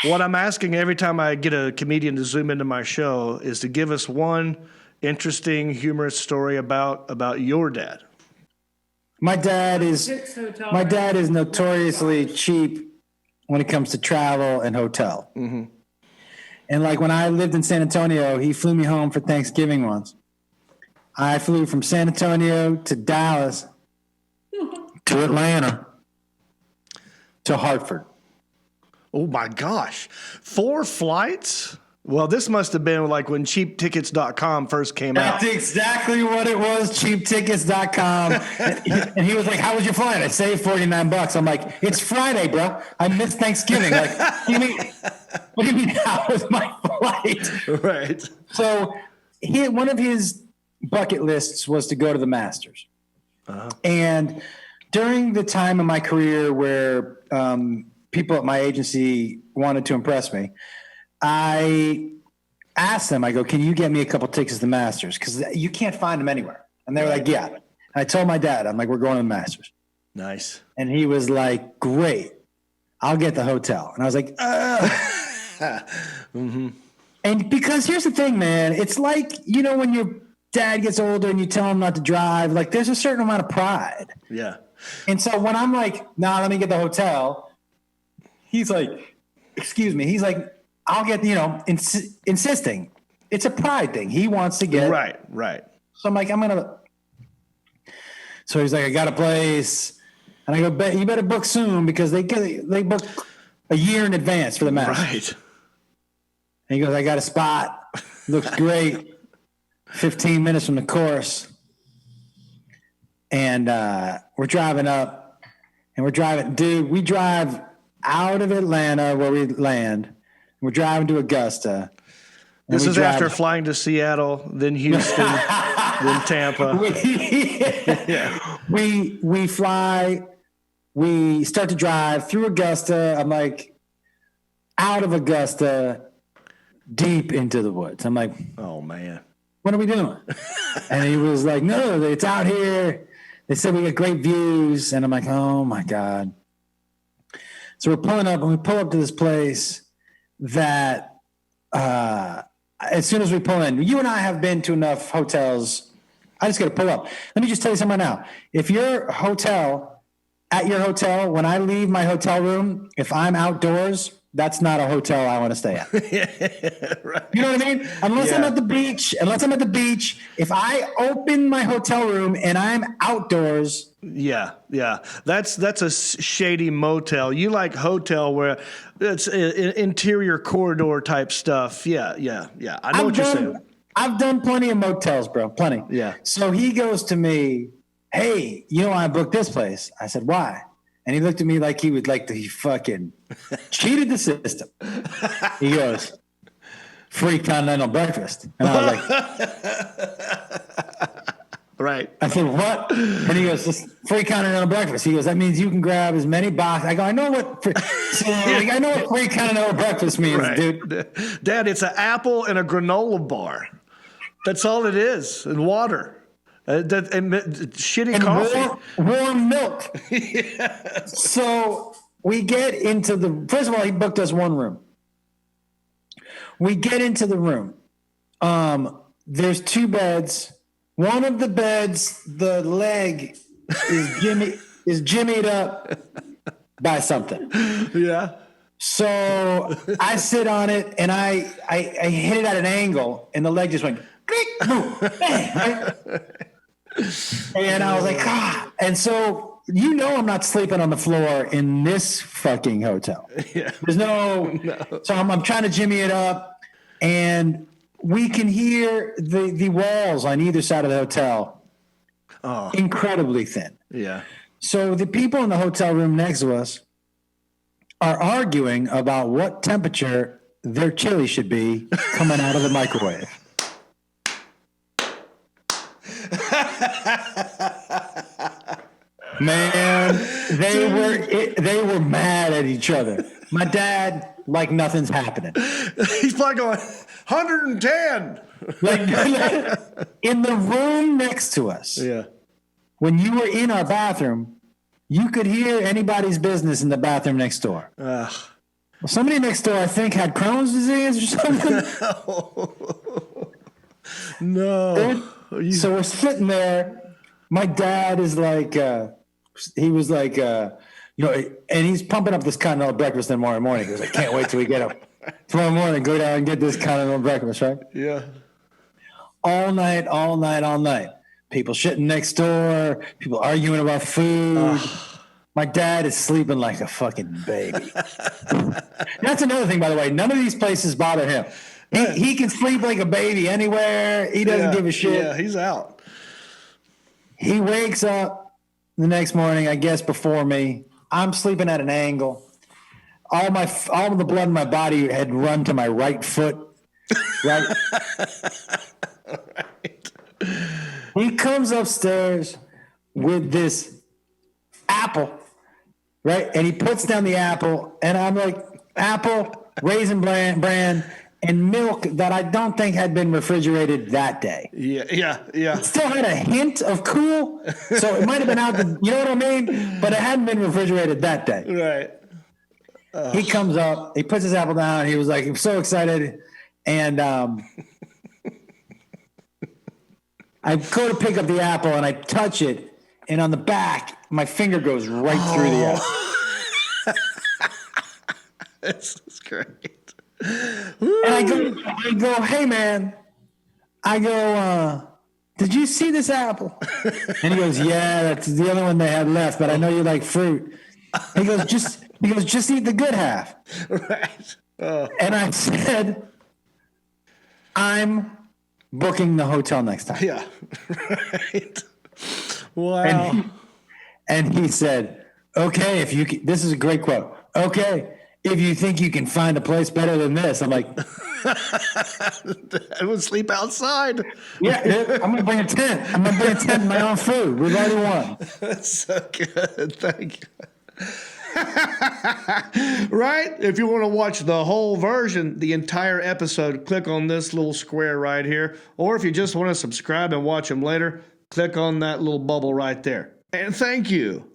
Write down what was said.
What I'm asking every time I get a comedian to zoom into my show is to give us one interesting, humorous story about your dad. My dad is notoriously cheap when it comes to travel and hotel. Mm-hmm. And like when I lived in San Antonio, he flew me home for Thanksgiving once. I flew from San Antonio to Dallas to Atlanta to Hartford. Oh my gosh. 4 flights? Well, this must have been like when cheaptickets.com first came out. That's exactly what it was, cheaptickets.com. And he was like, how was your flight? I saved $49. I'm like, it's Friday, bro. I missed Thanksgiving. Like, what do you mean how was my flight? Right. So one of his bucket lists was to go to the Masters. Uh-huh. And during the time of my career where people at my agency wanted to impress me, I asked them, I go, can you get me a couple tickets to the Masters? Because you can't find them anywhere. And they were like, yeah. And I told my dad, I'm like, we're going to the Masters. Nice. And he was like, great. I'll get the hotel. And I was like, mm-hmm. And because here's the thing, man. It's like, when your dad gets older and you tell him not to drive, like there's a certain amount of pride. Yeah. And so when I'm like, nah, let me get the hotel, he's like, excuse me. He's like, I'll get, insisting. It's a pride thing. He wants to get. Right. So I'm like, so he's like, I got a place. And I go, you better book soon because they book a year in advance for the match. Right. And he goes, I got a spot. Looks great. 15 minutes from the course. And we're driving up. And we drive out of Atlanta where we land. We're driving to Augusta. This is after flying to Seattle, then Houston, then Tampa. We fly. We start to drive through Augusta. I'm like, out of Augusta, deep into the woods. I'm like, oh, man. What are we doing? And he was like, no, it's out here. They said we got great views. And I'm like, oh, my God. So we're pulling up, and we pull up to this place that as soon as we pull in, you and I have been to enough hotels. I just got to pull up. Let me just tell you something right now. If at your hotel, when I leave my hotel room, if I'm outdoors, that's not a hotel I want to stay at. Right. You know what I mean? Unless I'm at the beach, if I open my hotel room and I'm outdoors. Yeah. That's a shady motel. You like hotel where it's interior corridor type stuff. Yeah. I know what you're saying. I've done plenty of motels, bro. Plenty. Yeah. So he goes to me, hey, I booked this place. I said, why? And he looked at me like he fucking cheated the system. He goes, free continental breakfast. And I was like, right. I said, what? And he goes, just free continental breakfast. He goes, that means you can grab as many boxes. I go, I know what free continental breakfast means, right. Dude. Dad, it's an apple and a granola bar. That's all it is, and water. Shitty and coffee. Warm milk. Yeah. So we get into first of all, he booked us one room. We get into the room. There's 2 beds. One of the beds, the leg is jimmied up by something. Yeah. So I sit on it and I hit it at an angle and the leg just went boom, bang, right? And I was like, and so I'm not sleeping on the floor in this fucking hotel. Yeah. There's no. So I'm trying to jimmy it up, and we can hear the walls on either side of the hotel incredibly thin. Yeah. So the people in the hotel room next to us are arguing about what temperature their chili should be coming out of the microwave. Man, they were mad at each other. My dad, like nothing's happening. He's like going 110. Like in the room next to us. Yeah. When you were in our bathroom, you could hear anybody's business in the bathroom next door. Well, somebody next door, I think, had Crohn's disease or something. No. So we're sitting there. My dad is like, he was like, and he's pumping up this continental breakfast in the morning. He goes, I can't wait till we get up tomorrow morning, go down and get this continental breakfast, right? Yeah. All night. People shitting next door, people arguing about food. My dad is sleeping like a fucking baby. That's another thing, by the way. None of these places bother him. He can sleep like a baby anywhere. He doesn't give a shit. Yeah, he's out. He wakes up the next morning, I guess, before me. I'm sleeping at an angle. All of the blood in my body had run to my right foot. Right. Right. He comes upstairs with this apple, right? And he puts down the apple, and I'm like, apple, raisin bran, and milk that I don't think had been refrigerated that day. Yeah. It still had a hint of cool, so it might have been out you know what I mean? But it hadn't been refrigerated that day. Right. He comes up, he puts his apple down, he was like, I'm so excited, and I go to pick up the apple, and I touch it, and on the back, my finger goes right through the apple. This is great. And I go, hey man, did you see this apple? And he goes, yeah, that's the only one they had left, but I know you like fruit. He goes, just eat the good half. Right. And I said, I'm booking the hotel next time. Yeah. Right. Wow. And he said, okay, if you can, this is a great quote. Okay, if you think you can find a place better than this. I'm like, I would sleep outside. yeah, I'm going to bring a tent. I'm going to bring a tent and my own food. We've already won. That's so good. Thank you. Right? If you want to watch the whole version, the entire episode, click on this little square right here. Or if you just want to subscribe and watch them later, click on that little bubble right there. And thank you.